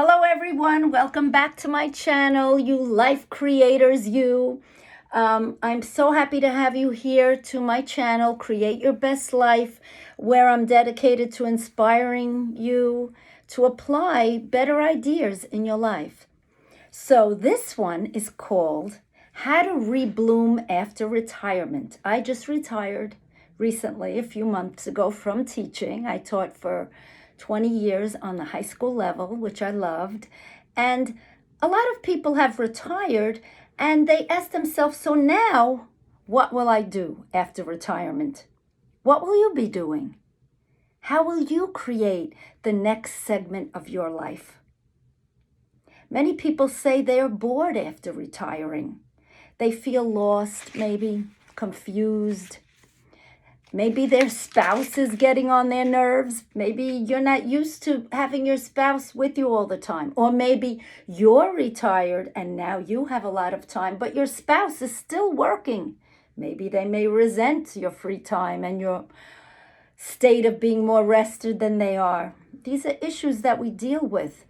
Hello everyone, welcome back to my channel, you life creators, you. I'm so happy to have you here to my channel, Create Your Best Life, where I'm dedicated to inspiring you to apply better ideas in your life. So this one is called How to Rebloom After Retirement. I just retired recently, a few months ago, from teaching. I taught for 20 years on the high school level, which I loved. And a lot of people have retired and they ask themselves, so now what will I do after retirement? What will you be doing? How will you create the next segment of your life? Many people say they are bored after retiring. They feel lost, maybe confused. Maybe their spouse is getting on their nerves. Maybe you're not used to having your spouse with you all the time. Or maybe you're retired and now you have a lot of time, but your spouse is still working. Maybe they may resent your free time and your state of being more rested than they are. These are issues that we deal with.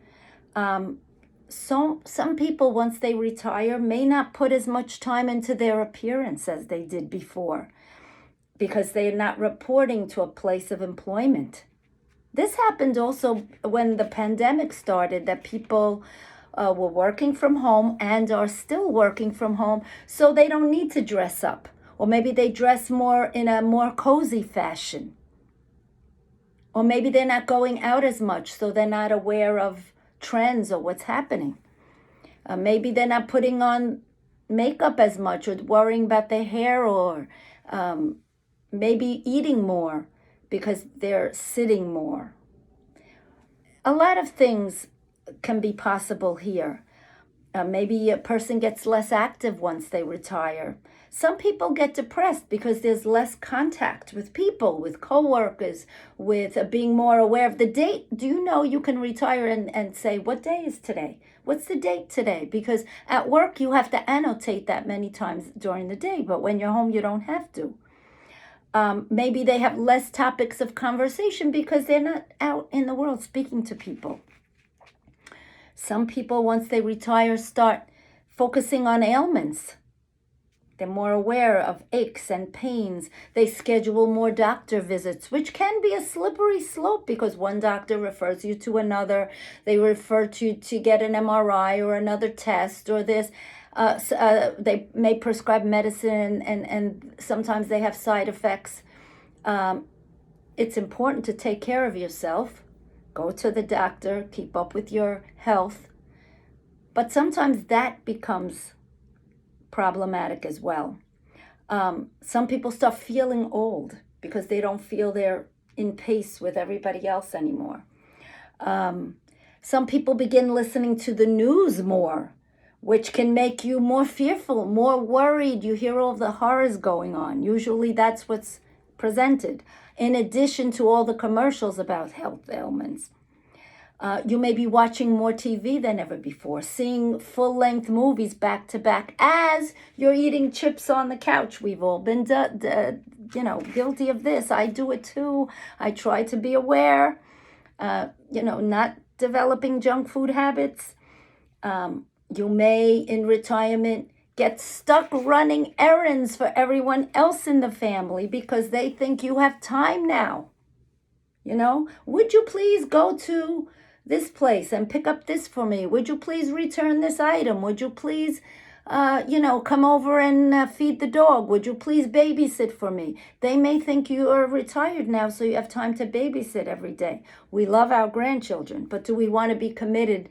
Some people, once they retire, may not put as much time into their appearance as they did before because they're not reporting to a place of employment. This happened also when the pandemic started, that people were working from home and are still working from home, so they don't need to dress up. Or maybe they dress more in a more cozy fashion. Or maybe they're not going out as much, so they're not aware of trends or what's happening. Maybe they're not putting on makeup as much or worrying about their hair, or maybe eating more because they're sitting more. A lot of things can be possible here. Maybe a person gets less active once they retire. Some people get depressed because there's less contact with people, with coworkers, with being more aware of the date. Do you know you can retire and say, what day is today? What's the date today? Because at work you have to annotate that many times during the day, but when you're home you don't have to. Maybe they have less topics of conversation because they're not out in the world speaking to people. Some people, once they retire, start focusing on ailments. They're more aware of aches and pains. They schedule more doctor visits, which can be a slippery slope because one doctor refers you to another. They refer to get an MRI or another test or this. They may prescribe medicine and sometimes they have side effects. It's important to take care of yourself. Go to the doctor, keep up with your health. But sometimes that becomes problematic as well. Some people start feeling old because they don't feel they're in pace with everybody else anymore. Some people begin listening to the news more, which can make you more fearful, more worried. You hear all the horrors going on. Usually that's what's presented, in addition to all the commercials about health ailments. You may be watching more TV than ever before, seeing full-length movies back to back as you're eating chips on the couch. We've all been, guilty of this. I do it too. I try to be aware, not developing junk food habits. You may, in retirement, get stuck running errands for everyone else in the family because they think you have time now. Would you please go to this place and pick up this for me? Would you please return this item? Would you please, come over and feed the dog? Would you please babysit for me? They may think you are retired now, so you have time to babysit every day. We love our grandchildren, but do we want to be committed?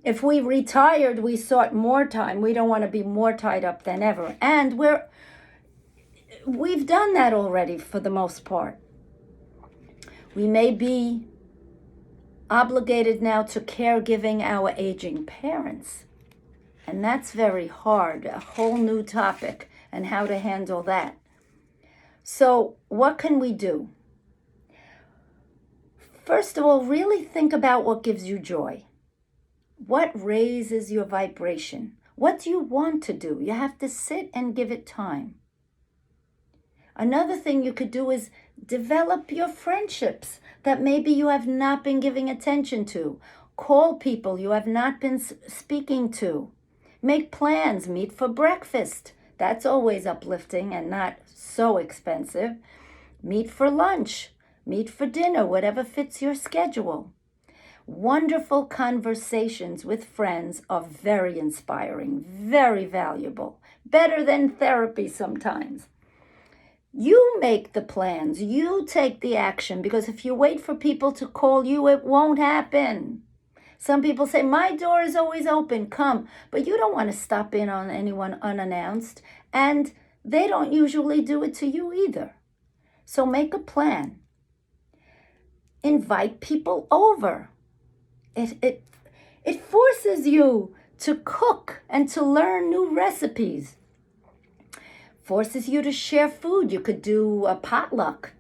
If we retired, we sought more time. We don't want to be more tied up than ever. And we've done that already for the most part. We may be obligated now to caregiving our aging parents. And that's very hard, a whole new topic, and how to handle that. So what can we do? First of all, really think about what gives you joy. What raises your vibration? What do you want to do? You have to sit and give it time. Another thing you could do is develop your friendships that maybe you have not been giving attention to. Call people you have not been speaking to. Make plans. Meet for breakfast. That's always uplifting and not so expensive. Meet for lunch. Meet for dinner, whatever fits your schedule. Wonderful conversations with friends are very inspiring, very valuable, better than therapy sometimes. You make the plans, you take the action, because if you wait for people to call you, it won't happen. Some people say, my door is always open, come, but you don't want to stop in on anyone unannounced, and they don't usually do it to you either. So make a plan. Invite people over. It forces you to cook and to learn new recipes. Forces you to share food. You could do a potluck.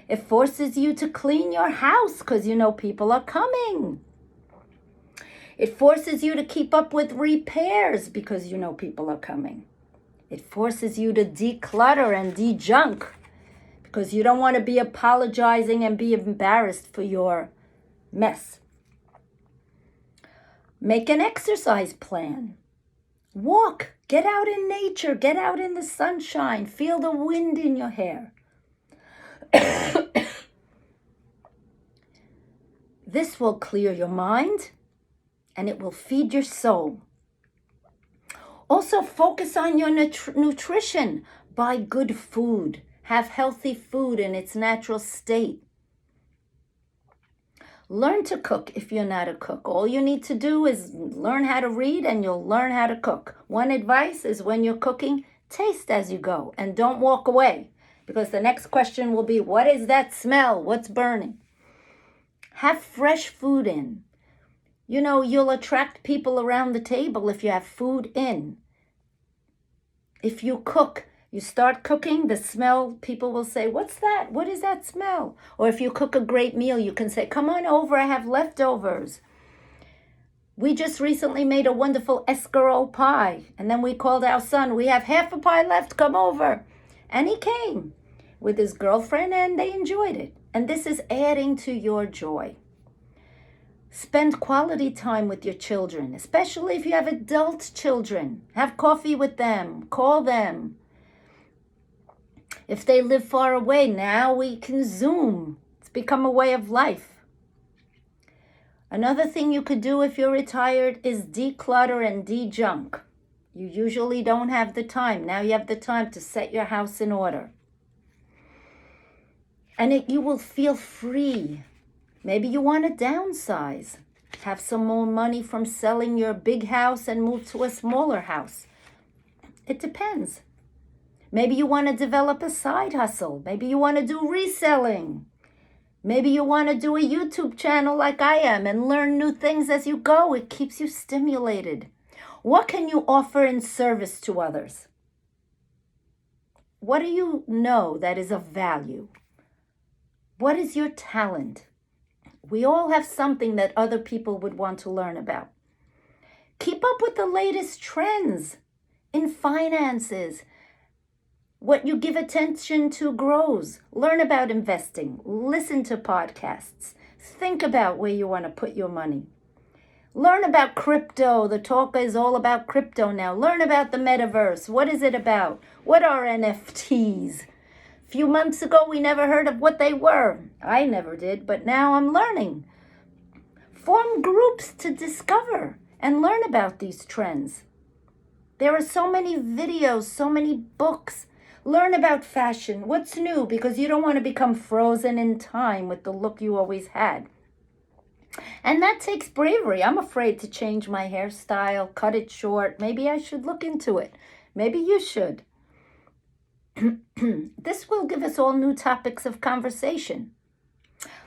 It forces you to clean your house because you know people are coming. It forces you to keep up with repairs because you know people are coming. It forces you to declutter and de-junk because you don't want to be apologizing and be embarrassed for your mess. Make an exercise plan. Walk, get out in nature, get out in the sunshine, feel the wind in your hair. This will clear your mind and it will feed your soul. Also focus on your nutrition. Buy good food. Have healthy food in its natural state. Learn to cook if you're not a cook. All you need to do is learn how to read and you'll learn how to cook. One advice is when you're cooking, taste as you go and don't walk away, because the next question will be, what is that smell? What's burning? Have fresh food in. You know, you'll attract people around the table if you have food in. If you cook, you start cooking, the smell, people will say, what's that? What is that smell? Or if you cook a great meal, you can say, come on over, I have leftovers. We just recently made a wonderful escargot pie. And then we called our son, we have half a pie left, come over. And he came with his girlfriend and they enjoyed it. And this is adding to your joy. Spend quality time with your children, especially if you have adult children. Have coffee with them, call them. If they live far away, now we can Zoom. It's become a way of life. Another thing you could do if you're retired is declutter and de-junk. You usually don't have the time. Now you have the time to set your house in order. And you will feel free. Maybe you want to downsize. Have some more money from selling your big house and move to a smaller house. It depends. Maybe you want to develop a side hustle. Maybe you want to do reselling. Maybe you want to do a YouTube channel like I am and learn new things as you go. It keeps you stimulated. What can you offer in service to others? What do you know that is of value? What is your talent? We all have something that other people would want to learn about. Keep up with the latest trends in finances. What you give attention to grows. Learn about investing. Listen to podcasts. Think about where you want to put your money. Learn about crypto. The talk is all about crypto now. Learn about the metaverse. What is it about? What are NFTs? A few months ago, we never heard of what they were. I never did, but now I'm learning. Form groups to discover and learn about these trends. There are so many videos, so many books. Learn about fashion. What's new? Because you don't want to become frozen in time with the look you always had. And that takes bravery. I'm afraid to change my hairstyle, cut it short. Maybe I should look into it. Maybe you should. This will give us all new topics of conversation.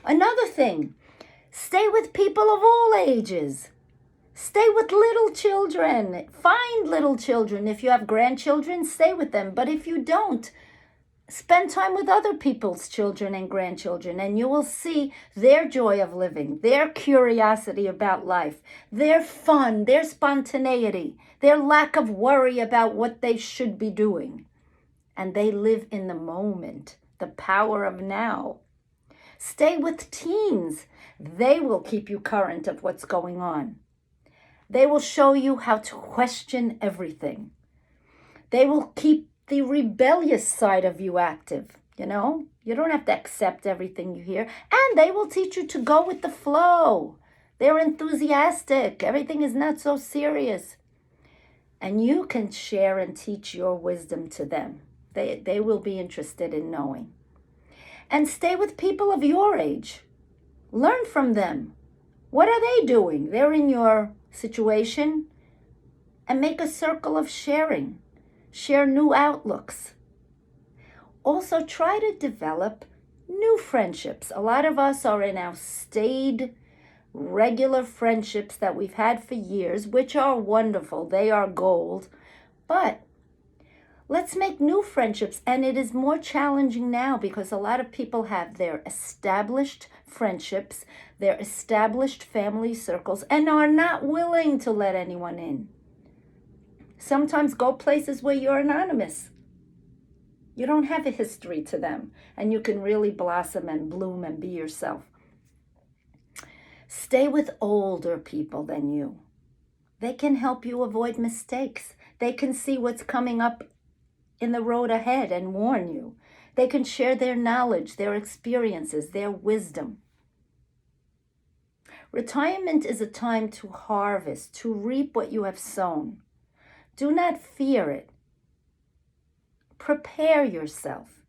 Another thing, stay with people of all ages. Stay with little children. Find little children. If you have grandchildren, stay with them. But if you don't, spend time with other people's children and grandchildren, and you will see their joy of living, their curiosity about life, their fun, their spontaneity, their lack of worry about what they should be doing. And they live in the moment, the power of now. Stay with teens. They will keep you current of what's going on. They will show you how to question everything. They will keep the rebellious side of you active. You know, you don't have to accept everything you hear. And they will teach you to go with the flow. They're enthusiastic. Everything is not so serious. And you can share and teach your wisdom to them. They will be interested in knowing. And stay with people of your age. Learn from them. What are they doing? They're in your situation. And make a circle of sharing. Share new outlooks. Also, try to develop new friendships. A lot of us are in our staid, regular friendships that we've had for years, which are wonderful. They are gold. But let's make new friendships. And it is more challenging now because a lot of people have their established friendships, their established family circles, and are not willing to let anyone in. Sometimes go places where you're anonymous. You don't have a history to them, and you can really blossom and bloom and be yourself. Stay with older people than you. They can help you avoid mistakes. They can see what's coming up in the road ahead and warn you. They can share their knowledge, their experiences, their wisdom. Retirement is a time to harvest, to reap what you have sown. Do not fear it. Prepare yourself.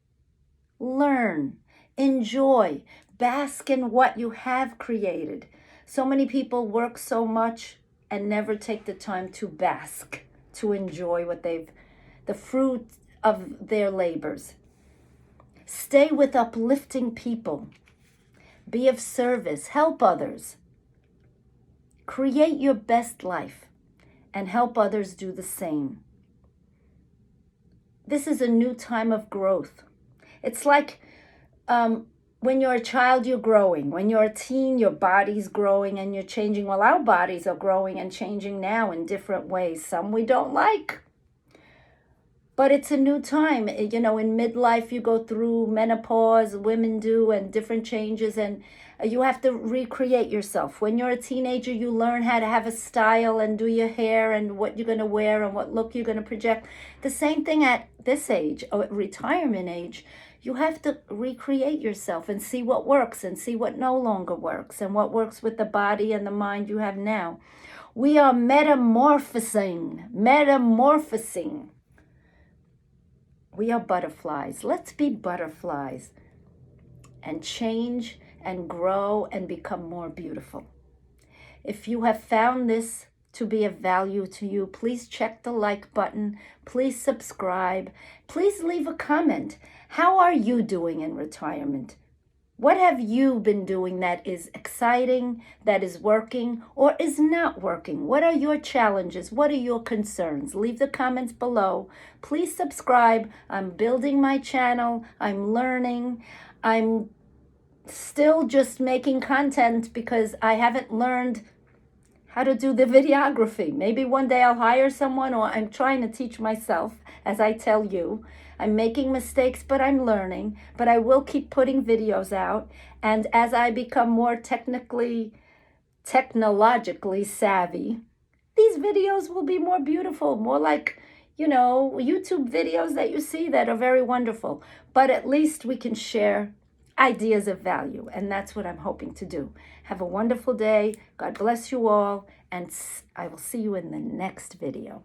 Learn. Enjoy. Bask in what you have created. So many people work so much and never take the time to bask, to enjoy the fruit of their labors. Stay with uplifting people. Be of service. Help others. Create your best life and help others do the same. This is a new time of growth. It's like when you're a child, you're growing. When you're a teen, your body's growing and you're changing. Well, our bodies are growing and changing now in different ways. Some we don't like. But it's a new time. You know, in midlife, you go through menopause, women do, and different changes, and you have to recreate yourself. When you're a teenager, you learn how to have a style and do your hair and what you're going to wear and what look you're going to project. The same thing at this age, or at retirement age. You have to recreate yourself and see what works and see what no longer works and what works with the body and the mind you have now. We are metamorphosing. We are butterflies. Let's be butterflies and change and grow and become more beautiful. If you have found this to be of value to you, please check the like button. Please subscribe. Please leave a comment. How are you doing in retirement? What have you been doing that is exciting, that is working, or is not working? What are your challenges? What are your concerns? Leave the comments below. Please subscribe. I'm building my channel. I'm learning. I'm still just making content because I haven't learned how to do the videography. Maybe one day I'll hire someone, or I'm trying to teach myself, as I tell you. I'm making mistakes, but I'm learning. But I will keep putting videos out. And as I become more technologically savvy, these videos will be more beautiful, more like, you know, YouTube videos that you see that are very wonderful. But at least we can share ideas of value. And that's what I'm hoping to do. Have a wonderful day. God bless you all. And I will see you in the next video.